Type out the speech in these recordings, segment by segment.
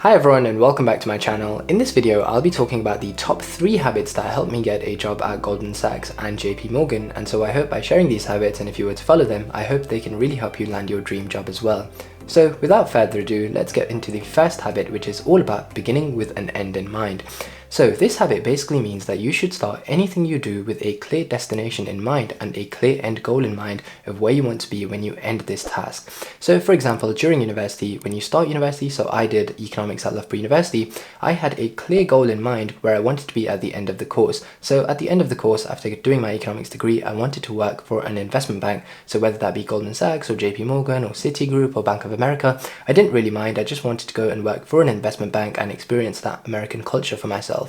Hi everyone and welcome back to my channel. In this video, I'll be talking about the top 3 habits that helped me get a job at Goldman Sachs and J.P. and so I hope by sharing these habits, and if you were to follow them, I hope they can really help you land your dream job as well. So without further ado, let's get into the first habit, which is all about beginning with an end in mind. So this habit basically means that you should start anything you do with a clear destination in mind and a clear end goal in mind of where you want to be when you end this task. So for example, during university, when you start university, so I did economics at Loughborough University, I had a clear goal in mind where I wanted to be at the end of the course. So at the end of the course, after doing my economics degree, I wanted to work for an investment bank. So whether that be Goldman Sachs or J.P. or Citigroup or Bank of America, I didn't really mind. I just wanted to go and work for an investment bank and experience that American culture for myself.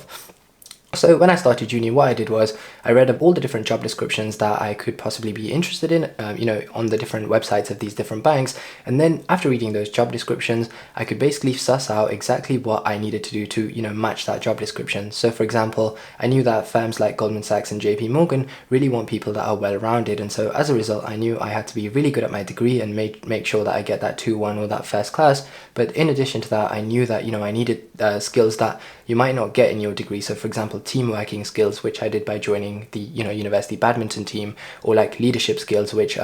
So when I started uni, what I did was I read up all the different job descriptions that I could possibly be interested in, on the different websites of these different banks. And then after reading those job descriptions, I could basically suss out exactly what I needed to do to, match that job description. So for example, I knew that firms like Goldman Sachs and J.P. really want people that are well-rounded. And so as a result, I knew I had to be really good at my degree and make sure that I get that 2-1 or that first class. But in addition to that, I knew that, I needed skills that you might not get in your degree. So for example, team working skills, which I did by joining the university badminton team, or like leadership skills, which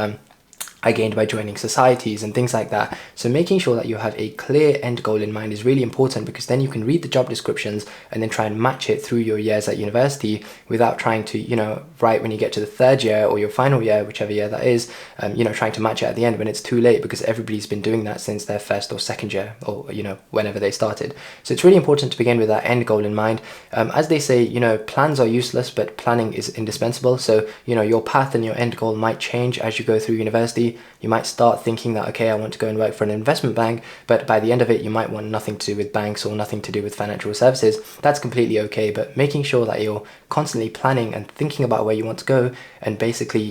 I gained by joining societies and things like that. So making sure that you have a clear end goal in mind is really important, because then you can read the job descriptions and then try and match it through your years at university without trying to, right when you get to the third year or your final year, whichever year that is, trying to match it at the end when it's too late, because everybody's been doing that since their first or second year, or, whenever they started. So it's really important to begin with that end goal in mind. As they say, plans are useless, but planning is indispensable. So, your path and your end goal might change as you go through university. You might start thinking that, okay, I want to go and work for an investment bank, but by the end of it, you might want nothing to do with banks or nothing to do with financial services. That's completely okay, but making sure that you're constantly planning and thinking about where you want to go and basically,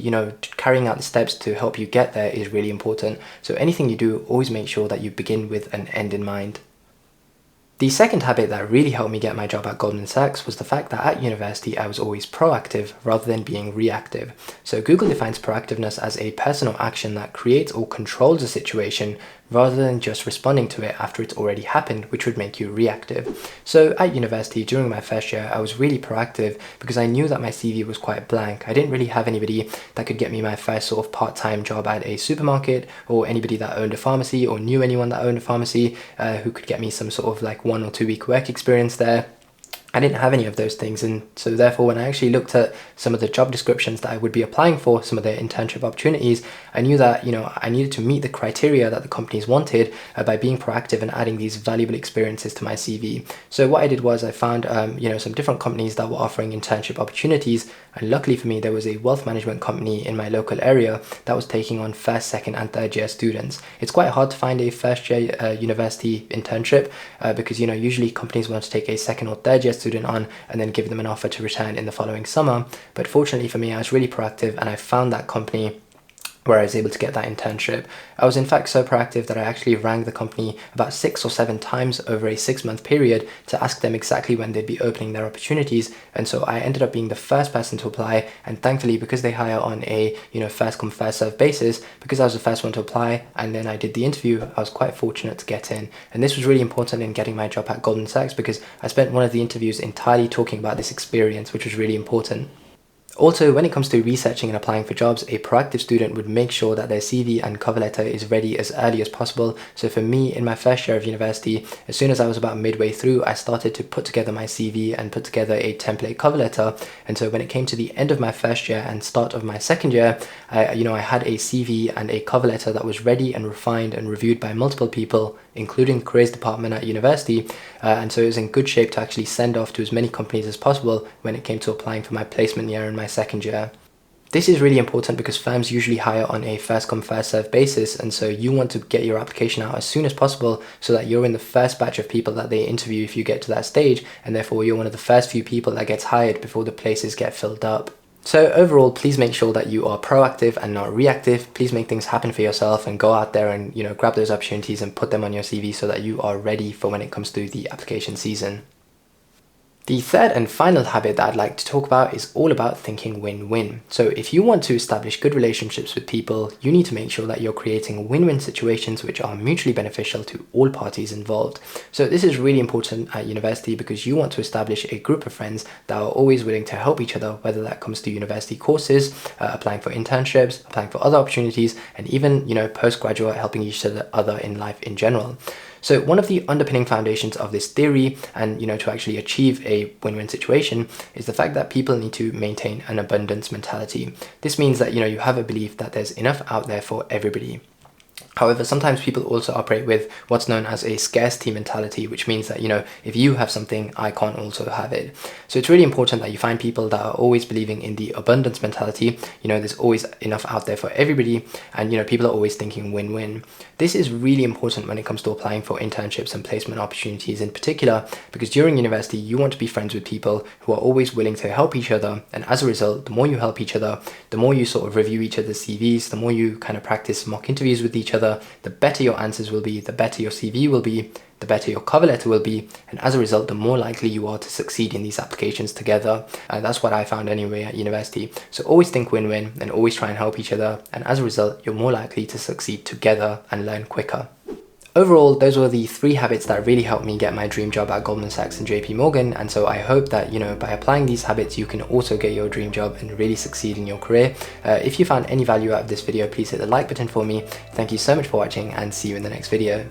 carrying out the steps to help you get there is really important. So anything you do, always make sure that you begin with an end in mind. The second habit that really helped me get my job at Goldman Sachs was the fact that at university I was always proactive rather than being reactive. So Google defines proactiveness as a personal action that creates or controls a situation rather than just responding to it after it's already happened, which would make you reactive. So at university, during my first year, I was really proactive because I knew that my CV was quite blank. I didn't really have anybody that could get me my first sort of part-time job at a supermarket, or anybody that owned a pharmacy or knew anyone that owned a pharmacy who could get me some sort of like 1 or 2 week work experience there. I didn't have any of those things, and so therefore when I actually looked at some of the job descriptions that I would be applying for, some of the internship opportunities, I knew that I needed to meet the criteria that the companies wanted by being proactive and adding these valuable experiences to my CV. So what I did was I found some different companies that were offering internship opportunities, and luckily for me there was a wealth management company in my local area that was taking on first, second and third year students. It's quite hard to find a first year university internship because usually companies want to take a second or third year student on and then give them an offer to return in the following summer. But fortunately for me, I was really proactive and I found that company where I was able to get that internship. I was in fact so proactive that I actually rang the company about 6 or 7 times over a 6-month period to ask them exactly when they'd be opening their opportunities. And so I ended up being the first person to apply, and thankfully, because they hire on a first come first serve basis, because I was the first one to apply and then I did the interview, I was quite fortunate to get in. And this was really important in getting my job at Goldman Sachs, because I spent one of the interviews entirely talking about this experience, which was really important. Also, when it comes to researching and applying for jobs, a proactive student would make sure that their CV and cover letter is ready as early as possible. So for me, in my first year of university, as soon as I was about midway through, I started to put together my CV and put together a template cover letter. And so when it came to the end of my first year and start of my second year, I had a CV and a cover letter that was ready and refined and reviewed by multiple people, including the careers department at university. And so it was in good shape to actually send off to as many companies as possible when it came to applying for my placement year in my second year. This is really important because firms usually hire on a first come first serve basis, and so you want to get your application out as soon as possible so that you're in the first batch of people that they interview if you get to that stage, and therefore you're one of the first few people that gets hired before the places get filled up. So overall, please make sure that you are proactive and not reactive. Please make things happen for yourself and go out there and grab those opportunities and put them on your CV so that you are ready for when it comes to the application season. The third and final habit that I'd like to talk about is all about thinking win-win. So if you want to establish good relationships with people, you need to make sure that you're creating win-win situations which are mutually beneficial to all parties involved. So this is really important at university because you want to establish a group of friends that are always willing to help each other, whether that comes to university courses, applying for internships, applying for other opportunities, and even, postgraduate helping each other in life in general. So one of the underpinning foundations of this theory and, to actually achieve a win-win situation is the fact that people need to maintain an abundance mentality. This means that, you have a belief that there's enough out there for everybody. However, sometimes people also operate with what's known as a scarcity mentality, which means that, if you have something, I can't also have it. So it's really important that you find people that are always believing in the abundance mentality. There's always enough out there for everybody, and, people are always thinking win-win. This is really important when it comes to applying for internships and placement opportunities in particular, because during university, you want to be friends with people who are always willing to help each other. And as a result, the more you help each other, the more you sort of review each other's CVs, the more you kind of practice mock interviews with each other, the better your answers will be, the better your CV will be, the better your cover letter will be, and as a result, the more likely you are to succeed in these applications together. That's what I found anyway at university. So always think win-win and always try and help each other, and as a result, you're more likely to succeed together and learn quicker. Overall, those were the 3 habits that really helped me get my dream job at Goldman Sachs and J.P. and so I hope that, by applying these habits, you can also get your dream job and really succeed in your career. If you found any value out of this video, please hit the like button for me. Thank you so much for watching, and see you in the next video.